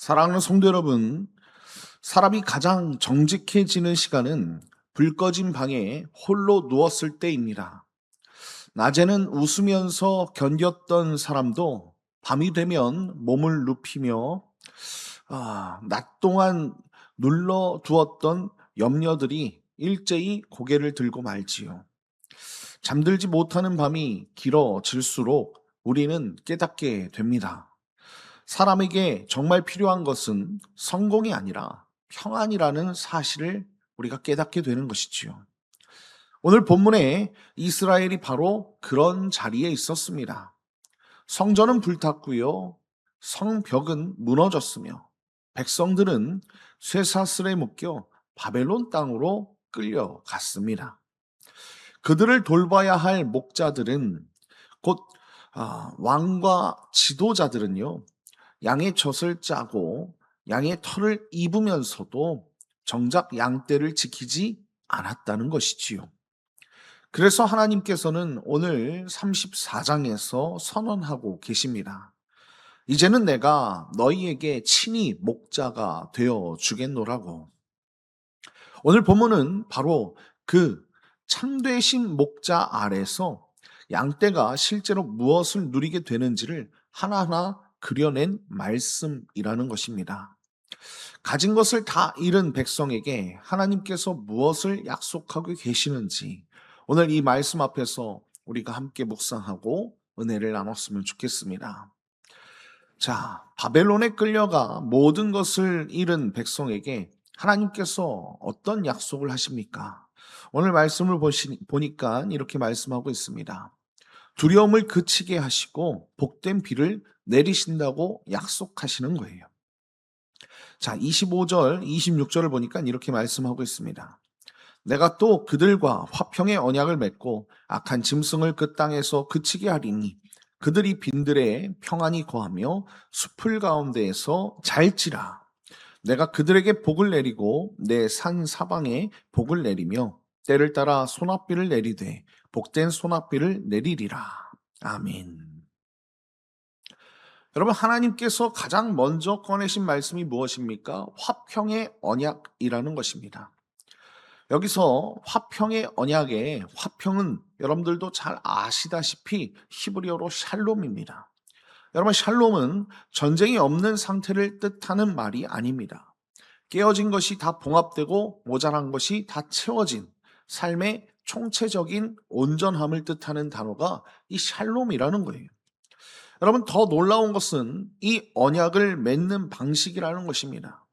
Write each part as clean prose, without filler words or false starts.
사랑하는 성도 여러분, 사람이 가장 정직해지는 시간은 불 꺼진 방에 홀로 누웠을 때입니다. 낮에는 웃으면서 견뎠던 사람도 밤이 되면 몸을 눕히며 낮 동안 눌러두었던 염려들이 일제히 고개를 들고 말지요. 잠들지 못하는 밤이 길어질수록 우리는 깨닫게 됩니다. 사람에게 정말 필요한 것은 성공이 아니라 평안이라는 사실을 우리가 깨닫게 되는 것이지요. 오늘 본문에 이스라엘이 바로 그런 자리에 있었습니다. 성전은 불탔고요. 성벽은 무너졌으며 백성들은 쇠사슬에 묶여 바벨론 땅으로 끌려갔습니다. 그들을 돌봐야 할 목자들은 곧 왕과 지도자들은요. 양의 젖을 짜고 양의 털을 입으면서도 정작 양떼를 지키지 않았다는 것이지요. 그래서 하나님께서는 오늘 34장에서 선언하고 계십니다. 이제는 내가 너희에게 친히 목자가 되어 주겠노라고. 오늘 본문은 바로 그 참되신 목자 아래서 양떼가 실제로 무엇을 누리게 되는지를 하나하나 그려낸 말씀이라는 것입니다. 가진 것을 다 잃은 백성에게 하나님께서 무엇을 약속하고 계시는지 오늘 이 말씀 앞에서 우리가 함께 묵상하고 은혜를 나눴으면 좋겠습니다. 자, 바벨론에 끌려가 모든 것을 잃은 백성에게 하나님께서 어떤 약속을 하십니까? 오늘 말씀을 보니까 이렇게 말씀하고 있습니다. 두려움을 그치게 하시고 복된 비를 내리신다고 약속하시는 거예요. 자, 25절, 26절을 보니까 이렇게 말씀하고 있습니다. 내가 또 그들과 화평의 언약을 맺고 악한 짐승을 그 땅에서 그치게 하리니 그들이 빈들에 평안히 거하며 숲을 가운데에서 잘지라. 내가 그들에게 복을 내리고 내 산 사방에 복을 내리며 때를 따라 소낙비를 내리되 복된 소낙비를 내리리라. 아멘. 여러분, 하나님께서 가장 먼저 꺼내신 말씀이 무엇입니까? 화평의 언약이라는 것입니다. 여기서 화평의 언약의 화평은 여러분들도 잘 아시다시피 히브리어로 샬롬입니다. 여러분, 샬롬은 전쟁이 없는 상태를 뜻하는 말이 아닙니다. 깨어진 것이 다 봉합되고 모자란 것이 다 채워진 삶의 총체적인 온전함을 뜻하는 단어가 이 샬롬이라는 거예요. 여러분, 더 놀라운 것은 이 언약을 맺는 방식이라는 것입니다.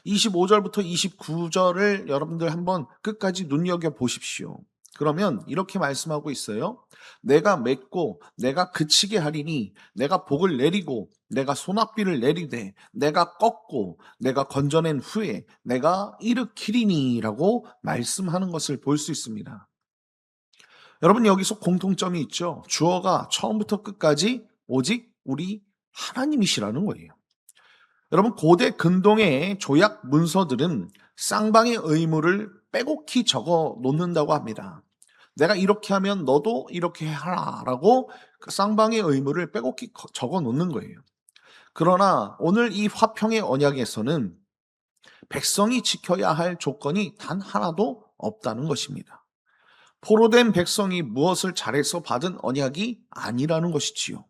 25절부터 29절을 여러분들 한번 끝까지 눈여겨보십시오. 그러면 이렇게 말씀하고 있어요. 내가 맺고 내가 그치게 하리니 내가 복을 내리고 내가 소낙비를 내리되 내가 꺾고 내가 건져낸 후에 내가 일으키리니 라고 말씀하는 것을 볼 수 있습니다. 여러분, 여기서 공통점이 있죠. 주어가 처음부터 끝까지 오직 우리 하나님이시라는 거예요. 여러분, 고대 근동의 조약 문서들은 쌍방의 의무를 빼곡히 적어 놓는다고 합니다. 내가 이렇게 하면 너도 이렇게 하라라고 그 쌍방의 의무를 빼곡히 적어 놓는 거예요. 그러나 오늘 이 화평의 언약에서는 백성이 지켜야 할 조건이 단 하나도 없다는 것입니다. 포로된 백성이 무엇을 잘해서 받은 언약이 아니라는 것이지요.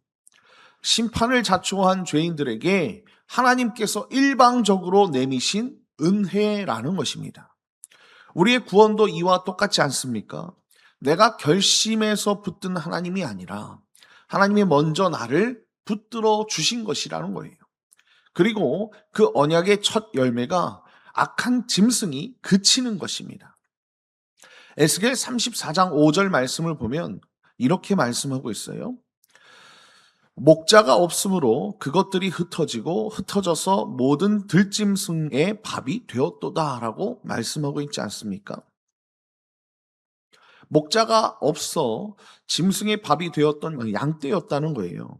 심판을 자초한 죄인들에게 하나님께서 일방적으로 내미신 은혜라는 것입니다. 우리의 구원도 이와 똑같지 않습니까? 내가 결심해서 붙든 하나님이 아니라 하나님이 먼저 나를 붙들어 주신 것이라는 거예요. 그리고 그 언약의 첫 열매가 악한 짐승이 그치는 것입니다. 에스겔 34장 5절 말씀을 보면 이렇게 말씀하고 있어요. 목자가 없으므로 그것들이 흩어져서 모든 들짐승의 밥이 되었도다라고 말씀하고 있지 않습니까? 목자가 없어 짐승의 밥이 되었던 양떼였다는 거예요.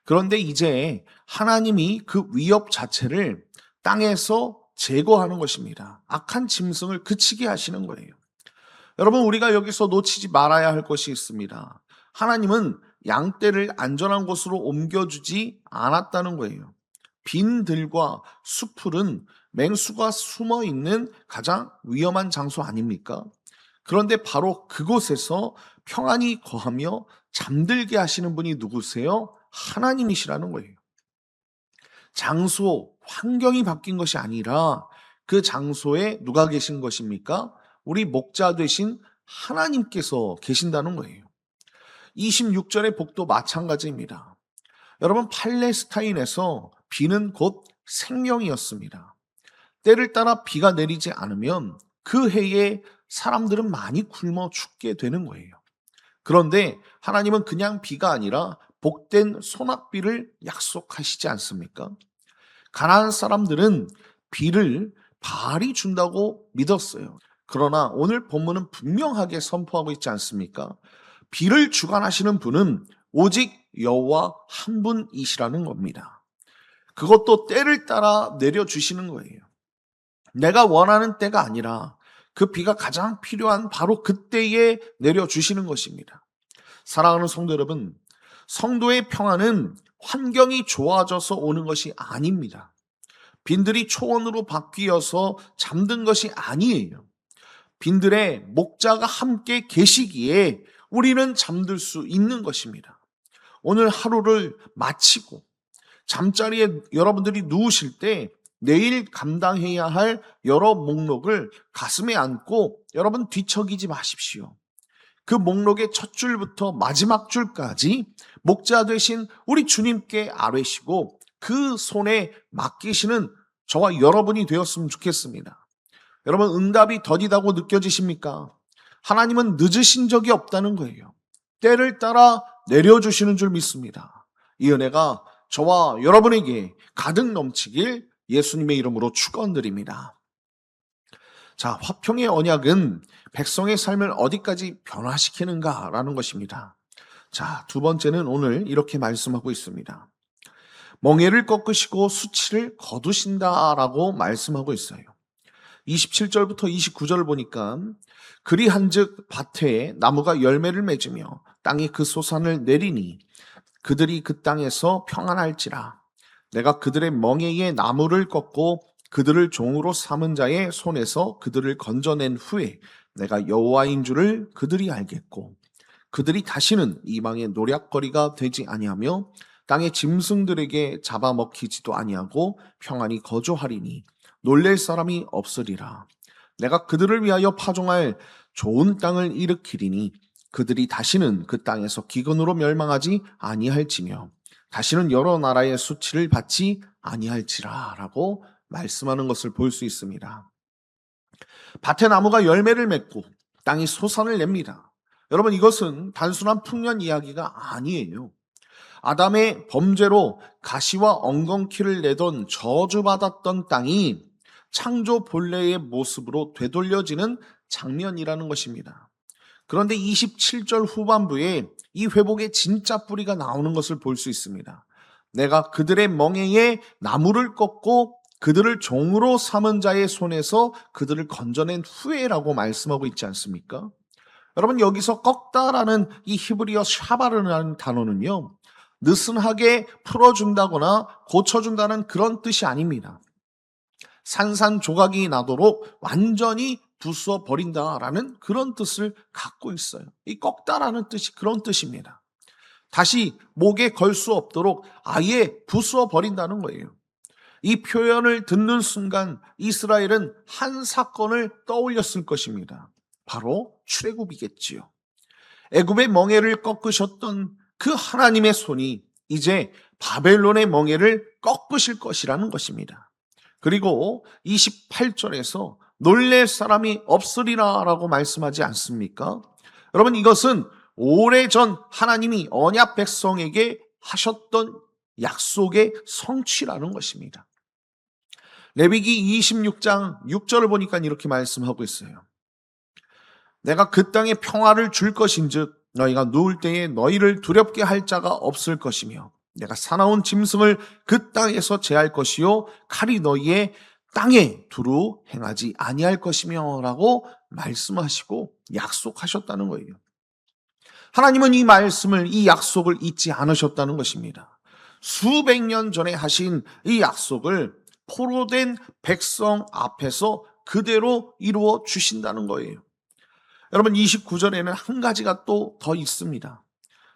그런데 이제 하나님이 그 위협 자체를 땅에서 제거하는 것입니다. 악한 짐승을 그치게 하시는 거예요. 여러분, 우리가 여기서 놓치지 말아야 할 것이 있습니다. 하나님은 양떼를 안전한 곳으로 옮겨주지 않았다는 거예요. 빈들과 수풀은 맹수가 숨어 있는 가장 위험한 장소 아닙니까? 그런데 바로 그곳에서 평안히 거하며 잠들게 하시는 분이 누구세요? 하나님이시라는 거예요. 장소, 환경이 바뀐 것이 아니라 그 장소에 누가 계신 것입니까? 우리 목자 되신 하나님께서 계신다는 거예요. 26절의 복도 마찬가지입니다. 여러분, 팔레스타인에서 비는 곧 생명이었습니다. 때를 따라 비가 내리지 않으면 그 해에 사람들은 많이 굶어 죽게 되는 거예요. 그런데 하나님은 그냥 비가 아니라 복된 소낙비를 약속하시지 않습니까? 가나안 사람들은 비를 바알이 준다고 믿었어요. 그러나 오늘 본문은 분명하게 선포하고 있지 않습니까? 비를 주관하시는 분은 오직 여호와 한 분이시라는 겁니다. 그것도 때를 따라 내려주시는 거예요. 내가 원하는 때가 아니라 그 비가 가장 필요한 바로 그때에 내려주시는 것입니다. 사랑하는 성도 여러분, 성도의 평안은 환경이 좋아져서 오는 것이 아닙니다. 빈들이 초원으로 바뀌어서 잠든 것이 아니에요. 빈들의 목자가 함께 계시기에 우리는 잠들 수 있는 것입니다. 오늘 하루를 마치고 잠자리에 여러분들이 누우실 때 내일 감당해야 할 여러 목록을 가슴에 안고 여러분 뒤척이지 마십시오. 그 목록의 첫 줄부터 마지막 줄까지 목자 되신 우리 주님께 아뢰시고 그 손에 맡기시는 저와 여러분이 되었으면 좋겠습니다. 여러분, 응답이 더디다고 느껴지십니까? 하나님은 늦으신 적이 없다는 거예요. 때를 따라 내려주시는 줄 믿습니다. 이 은혜가 저와 여러분에게 가득 넘치길 예수님의 이름으로 축원드립니다. 자, 화평의 언약은 백성의 삶을 어디까지 변화시키는가라는 것입니다. 자, 두 번째는 오늘 이렇게 말씀하고 있습니다. 멍에를 꺾으시고 수치를 거두신다라고 말씀하고 있어요. 27절부터 29절을 보니까 그리한즉 밭에 나무가 열매를 맺으며 땅이 그 소산을 내리니 그들이 그 땅에서 평안할지라. 내가 그들의 멍에에 나무를 꺾고 그들을 종으로 삼은 자의 손에서 그들을 건져낸 후에 내가 여호와인 줄을 그들이 알겠고 그들이 다시는 이방의 노략거리가 되지 아니하며 땅의 짐승들에게 잡아먹히지도 아니하고 평안히 거주하리니 놀랄 사람이 없으리라. 내가 그들을 위하여 파종할 좋은 땅을 일으키리니 그들이 다시는 그 땅에서 기근으로 멸망하지 아니할지며 다시는 여러 나라의 수치를 받지 아니할지라 라고 말씀하는 것을 볼 수 있습니다. 밭에 나무가 열매를 맺고 땅이 소산을 냅니다. 여러분, 이것은 단순한 풍년 이야기가 아니에요. 아담의 범죄로 가시와 엉겅퀴를 내던 저주받았던 땅이 창조 본래의 모습으로 되돌려지는 장면이라는 것입니다. 그런데 27절 후반부에 이 회복의 진짜 뿌리가 나오는 것을 볼 수 있습니다. 내가 그들의 멍에에 나무를 꺾고 그들을 종으로 삼은 자의 손에서 그들을 건져낸 후에라고 말씀하고 있지 않습니까? 여러분, 여기서 꺾다라는 이 히브리어 샤바르라는 단어는요, 느슨하게 풀어준다거나 고쳐준다는 그런 뜻이 아닙니다. 산산조각이 나도록 완전히 부수어 버린다라는 그런 뜻을 갖고 있어요. 이 꺾다라는 뜻이 그런 뜻입니다. 다시 목에 걸 수 없도록 아예 부수어 버린다는 거예요. 이 표현을 듣는 순간 이스라엘은 한 사건을 떠올렸을 것입니다. 바로 출애굽이겠지요. 애굽의 멍에를 꺾으셨던 그 하나님의 손이 이제 바벨론의 멍에를 꺾으실 것이라는 것입니다. 그리고 28절에서 놀랄 사람이 없으리라 라고 말씀하지 않습니까? 여러분, 이것은 오래전 하나님이 언약 백성에게 하셨던 약속의 성취라는 것입니다. 레위기 26장 6절을 보니까 이렇게 말씀하고 있어요. 내가 그 땅에 평화를 줄 것인즉 너희가 누울 때에 너희를 두렵게 할 자가 없을 것이며 내가 사나운 짐승을 그 땅에서 제할 것이요 칼이 너희의 땅에 두루 행하지 아니할 것이며 라고 말씀하시고 약속하셨다는 거예요. 하나님은 이 말씀을, 이 약속을 잊지 않으셨다는 것입니다. 수백 년 전에 하신 이 약속을 포로된 백성 앞에서 그대로 이루어 주신다는 거예요. 여러분 29절에는 한 가지가 또 더 있습니다.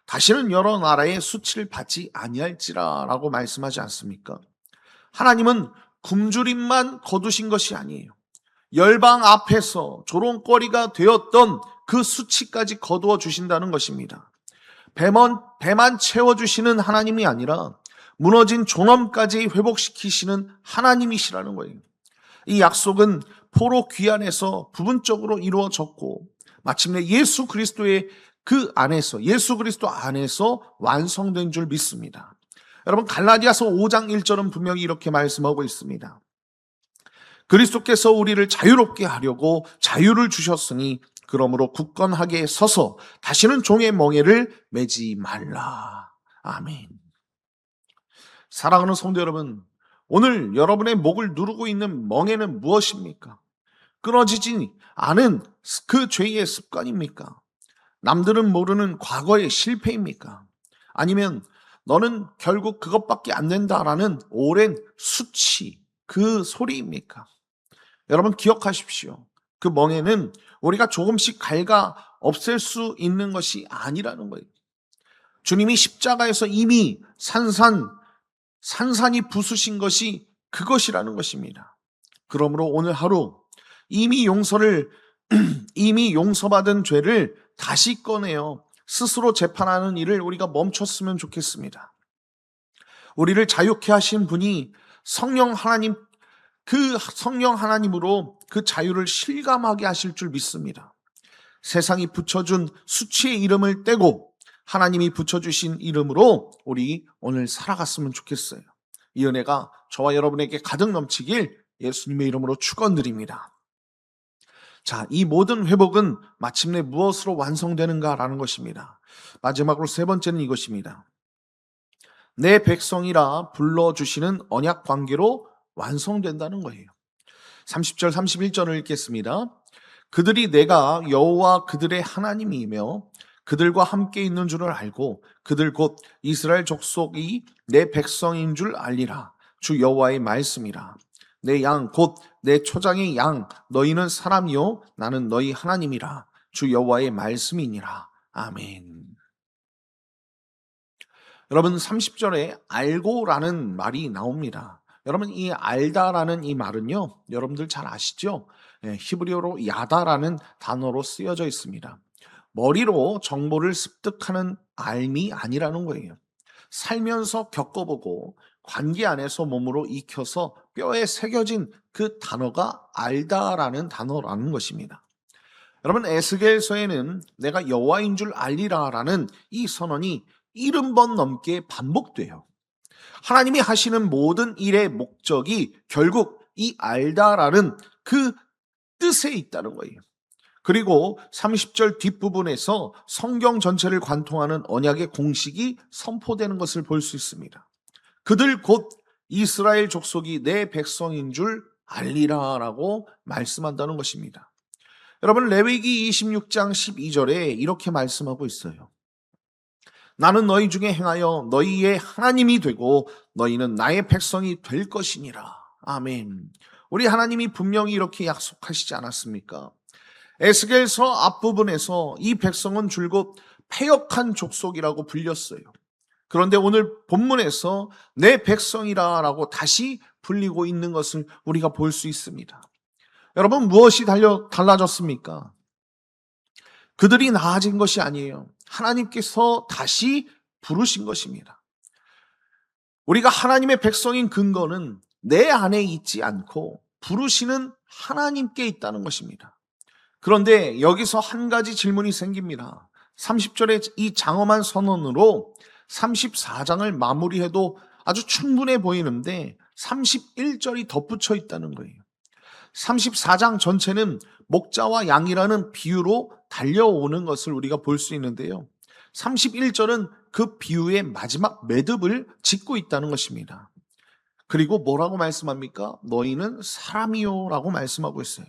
다시는 여러 나라의 수치를 받지 아니할지라 라고 말씀하지 않습니까? 하나님은 굶주림만 거두신 것이 아니에요. 열방 앞에서 조롱거리가 되었던 그 수치까지 거두어 주신다는 것입니다. 배만 채워주시는 하나님이 아니라 무너진 존엄까지 회복시키시는 하나님이시라는 거예요. 이 약속은 포로 귀환에서 부분적으로 이루어졌고 마침내 예수 그리스도 안에서 완성된 줄 믿습니다. 여러분 갈라디아서 5장 1절은 분명히 이렇게 말씀하고 있습니다. 그리스도께서 우리를 자유롭게 하려고 자유를 주셨으니 그러므로 굳건하게 서서 다시는 종의 멍에를 매지 말라. 아멘. 사랑하는 성도 여러분, 오늘 여러분의 목을 누르고 있는 멍에는 무엇입니까? 끊어지지 않은 그 죄의 습관입니까? 남들은 모르는 과거의 실패입니까? 아니면 너는 결국 그것밖에 안 된다라는 오랜 수치, 그 소리입니까? 여러분 기억하십시오. 그 멍에는 우리가 조금씩 갉아 없앨 수 있는 것이 아니라는 거예요. 주님이 십자가에서 이미 산산이 부수신 것이 그것이라는 것입니다. 그러므로 오늘 하루 이미 용서받은 죄를 다시 꺼내어 스스로 재판하는 일을 우리가 멈췄으면 좋겠습니다. 우리를 자유케 하신 분이 성령 하나님으로 그 자유를 실감하게 하실 줄 믿습니다. 세상이 붙여준 수치의 이름을 떼고 하나님이 붙여주신 이름으로 우리 오늘 살아갔으면 좋겠어요. 이 은혜가 저와 여러분에게 가득 넘치길 예수님의 이름으로 축원드립니다. 자, 이 모든 회복은 마침내 무엇으로 완성되는가라는 것입니다. 마지막으로 세 번째는 이것입니다. 내 백성이라 불러주시는 언약 관계로 완성된다는 거예요. 30절 31절을 읽겠습니다. 그들이 내가 여호와 그들의 하나님이며 그들과 함께 있는 줄을 알고 그들 곧 이스라엘 족속이 내 백성인 줄 알리라. 주 여호와의 말씀이라. 내 양 곧 내 초장의 양 너희는 사람이요 나는 너희 하나님이라. 주 여호와의 말씀이니라. 아멘. 여러분 30절에 알고라는 말이 나옵니다. 여러분 이 알다라는 이 말은요, 여러분들 잘 아시죠? 히브리어로 야다라는 단어로 쓰여져 있습니다. 머리로 정보를 습득하는 알미 아니라는 거예요. 살면서 겪어보고 관계 안에서 몸으로 익혀서 뼈에 새겨진 그 단어가 알다라는 단어라는 것입니다. 여러분 에스겔서에는 내가 여호와인 줄 알리라라는 이 선언이 70번 넘게 반복돼요. 하나님이 하시는 모든 일의 목적이 결국 이 알다라는 그 뜻에 있다는 거예요. 그리고 30절 뒷부분에서 성경 전체를 관통하는 언약의 공식이 선포되는 것을 볼 수 있습니다. 그들 곧 이스라엘 족속이 내 백성인 줄 알리라라고 말씀한다는 것입니다. 여러분 레위기 26장 12절에 이렇게 말씀하고 있어요. 나는 너희 중에 행하여 너희의 하나님이 되고 너희는 나의 백성이 될 것이니라. 아멘. 우리 하나님이 분명히 이렇게 약속하시지 않았습니까? 에스겔서 앞부분에서 이 백성은 줄곧 패역한 족속이라고 불렸어요. 그런데 오늘 본문에서 내 백성이라고 다시 불리고 있는 것을 우리가 볼 수 있습니다. 여러분 무엇이 달라졌습니까? 그들이 나아진 것이 아니에요. 하나님께서 다시 부르신 것입니다. 우리가 하나님의 백성인 근거는 내 안에 있지 않고 부르시는 하나님께 있다는 것입니다. 그런데 여기서 한 가지 질문이 생깁니다. 30절의 이 장엄한 선언으로 34장을 마무리해도 아주 충분해 보이는데 31절이 덧붙여 있다는 거예요. 34장 전체는 목자와 양이라는 비유로 달려오는 것을 우리가 볼 수 있는데요. 31절은 그 비유의 마지막 매듭을 짓고 있다는 것입니다. 그리고 뭐라고 말씀합니까? 너희는 사람이요 라고 말씀하고 있어요.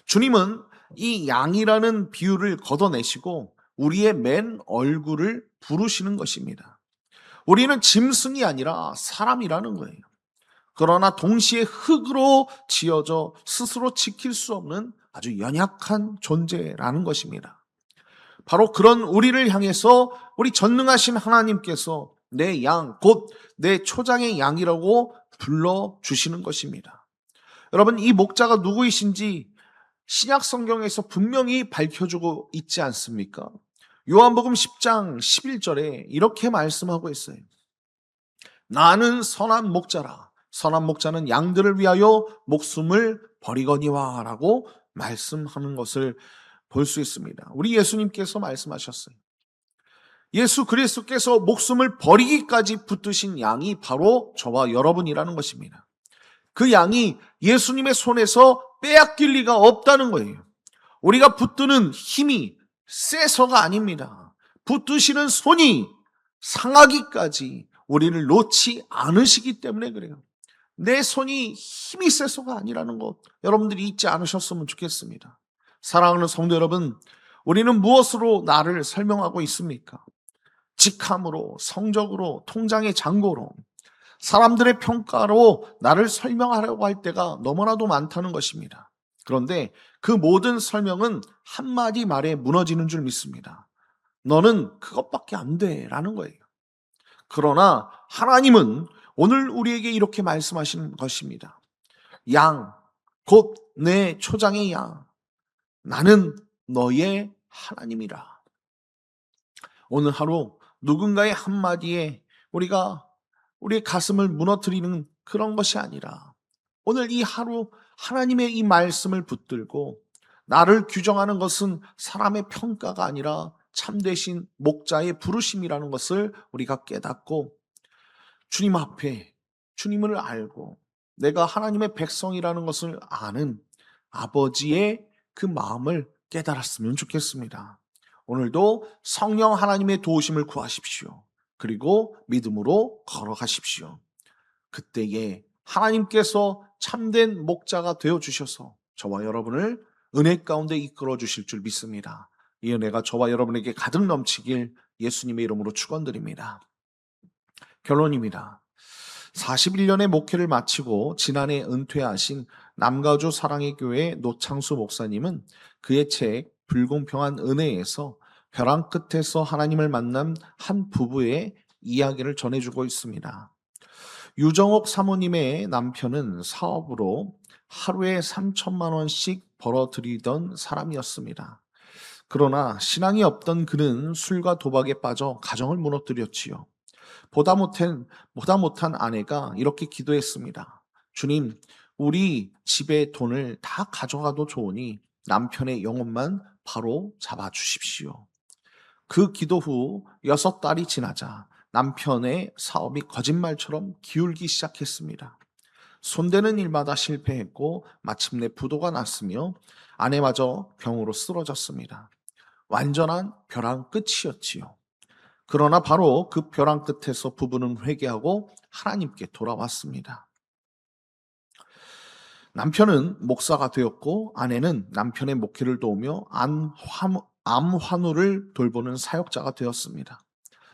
주님은 이 양이라는 비유를 걷어내시고 우리의 맨 얼굴을 부르시는 것입니다. 우리는 짐승이 아니라 사람이라는 거예요. 그러나 동시에 흙으로 지어져 스스로 지킬 수 없는 아주 연약한 존재라는 것입니다. 바로 그런 우리를 향해서 우리 전능하신 하나님께서 내 양, 곧 내 초장의 양이라고 불러주시는 것입니다. 여러분, 이 목자가 누구이신지 신약 성경에서 분명히 밝혀주고 있지 않습니까? 요한복음 10장 11절에 이렇게 말씀하고 있어요. 나는 선한 목자라. 선한 목자는 양들을 위하여 목숨을 버리거니와 라고 말씀하는 것을 볼 수 있습니다. 우리 예수님께서 말씀하셨어요. 예수 그리스도께서 목숨을 버리기까지 붙드신 양이 바로 저와 여러분이라는 것입니다. 그 양이 예수님의 손에서 빼앗길 리가 없다는 거예요. 우리가 붙드는 힘이 세서가 아닙니다. 붙드시는 손이 상하기까지 우리를 놓지 않으시기 때문에 그래요. 내 손이 힘이 세서가 아니라는 것, 여러분들이 잊지 않으셨으면 좋겠습니다. 사랑하는 성도 여러분, 우리는 무엇으로 나를 설명하고 있습니까? 직함으로, 성적으로, 통장의 잔고로, 사람들의 평가로 나를 설명하려고 할 때가 너무나도 많다는 것입니다. 그런데 그 모든 설명은 한마디 말에 무너지는 줄 믿습니다. 너는 그것밖에 안 돼 라는 거예요. 그러나 하나님은 오늘 우리에게 이렇게 말씀하시는 것입니다. 양, 곧 내 초장의 양, 나는 너의 하나님이라. 오늘 하루 누군가의 한마디에 우리의 가슴을 무너뜨리는 그런 것이 아니라 오늘 이 하루 하나님의 이 말씀을 붙들고 나를 규정하는 것은 사람의 평가가 아니라 참되신 목자의 부르심이라는 것을 우리가 깨닫고 주님 앞에 주님을 알고 내가 하나님의 백성이라는 것을 아는 아버지의 그 마음을 깨달았으면 좋겠습니다. 오늘도 성령 하나님의 도우심을 구하십시오. 그리고 믿음으로 걸어가십시오. 그때에 하나님께서 참된 목자가 되어주셔서 저와 여러분을 은혜 가운데 이끌어 주실 줄 믿습니다. 이 은혜가 저와 여러분에게 가득 넘치길 예수님의 이름으로 축원드립니다. 결론입니다. 41년의 목회를 마치고 지난해 은퇴하신 남가주 사랑의 교회 노창수 목사님은 그의 책 불공평한 은혜에서 벼랑 끝에서 하나님을 만난 한 부부의 이야기를 전해주고 있습니다. 유정옥 사모님의 남편은 사업으로 하루에 3천만 원씩 벌어들이던 사람이었습니다. 그러나 신앙이 없던 그는 술과 도박에 빠져 가정을 무너뜨렸지요. 보다 못한 아내가 이렇게 기도했습니다. 주님, 우리 집의 돈을 다 가져가도 좋으니 남편의 영혼만 바로 잡아주십시오. 그 기도 후 6달이 지나자 남편의 사업이 거짓말처럼 기울기 시작했습니다. 손대는 일마다 실패했고 마침내 부도가 났으며 아내마저 병으로 쓰러졌습니다. 완전한 벼랑 끝이었지요. 그러나 바로 그 벼랑 끝에서 부부는 회개하고 하나님께 돌아왔습니다. 남편은 목사가 되었고 아내는 남편의 목회를 도우며 암 환우를 돌보는 사역자가 되었습니다.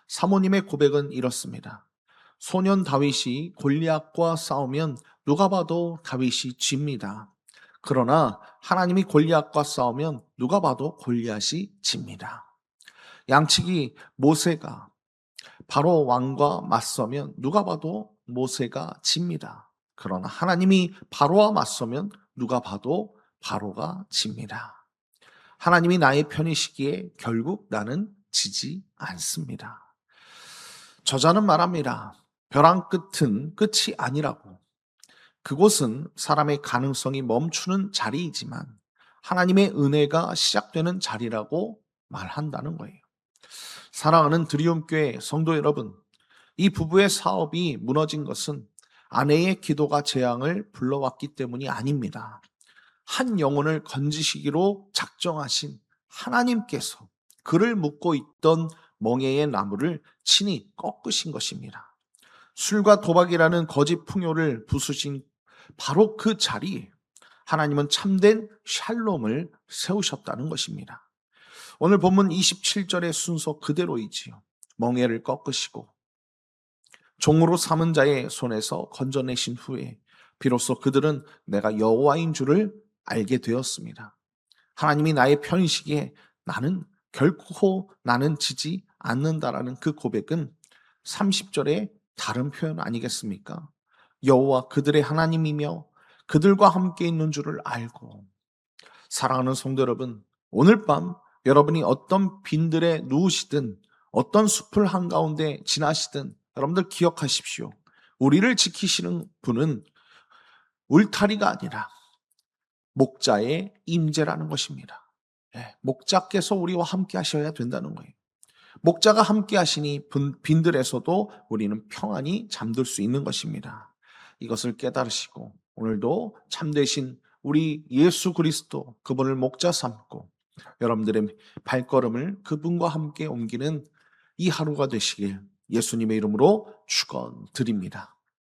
사모님의 고백은 이렇습니다. 소년 다윗이 골리앗과 싸우면 누가 봐도 다윗이 집니다. 그러나 하나님이 골리앗과 싸우면 누가 봐도 골리앗이 집니다. 양치기 모세가 바로 왕과 맞서면 누가 봐도 모세가 집니다. 그러나 하나님이 바로와 맞서면 누가 봐도 바로가 집니다. 하나님이 나의 편이시기에 결국 나는 지지 않습니다. 저자는 말합니다. 벼랑 끝은 끝이 아니라고. 그곳은 사람의 가능성이 멈추는 자리이지만 하나님의 은혜가 시작되는 자리라고 말한다는 거예요. 사랑하는 드리움교회 성도 여러분, 이 부부의 사업이 무너진 것은 아내의 기도가 재앙을 불러왔기 때문이 아닙니다. 한 영혼을 건지시기로 작정하신 하나님께서 그를 묶고 있던 멍에의 나무를 친히 꺾으신 것입니다. 술과 도박이라는 거짓 풍요를 부수신 바로 그 자리에 하나님은 참된 샬롬을 세우셨다는 것입니다. 오늘 본문 27절의 순서 그대로이지요. 멍에를 꺾으시고 종으로 삼은 자의 손에서 건져내신 후에 비로소 그들은 내가 여호와인 줄을 알게 되었습니다. 하나님이 나의 편이시기에 나는 지지 않는다라는 그 고백은 30절의 다른 표현 아니겠습니까? 여호와 그들의 하나님이며 그들과 함께 있는 줄을 알고. 사랑하는 성도 여러분, 오늘 밤 여러분이 어떤 빈들에 누우시든 어떤 숲을 한가운데 지나시든 여러분들 기억하십시오. 우리를 지키시는 분은 울타리가 아니라 목자의 임재라는 것입니다. 예, 목자께서 우리와 함께 하셔야 된다는 거예요. 목자가 함께 하시니 빈들에서도 우리는 평안히 잠들 수 있는 것입니다. 이것을 깨달으시고 오늘도 참되신 우리 예수 그리스도 그분을 목자 삼고 여러분들의 발걸음을 그분과 함께 옮기는 이 하루가 되시길 예수님의 이름으로 축원드립니다.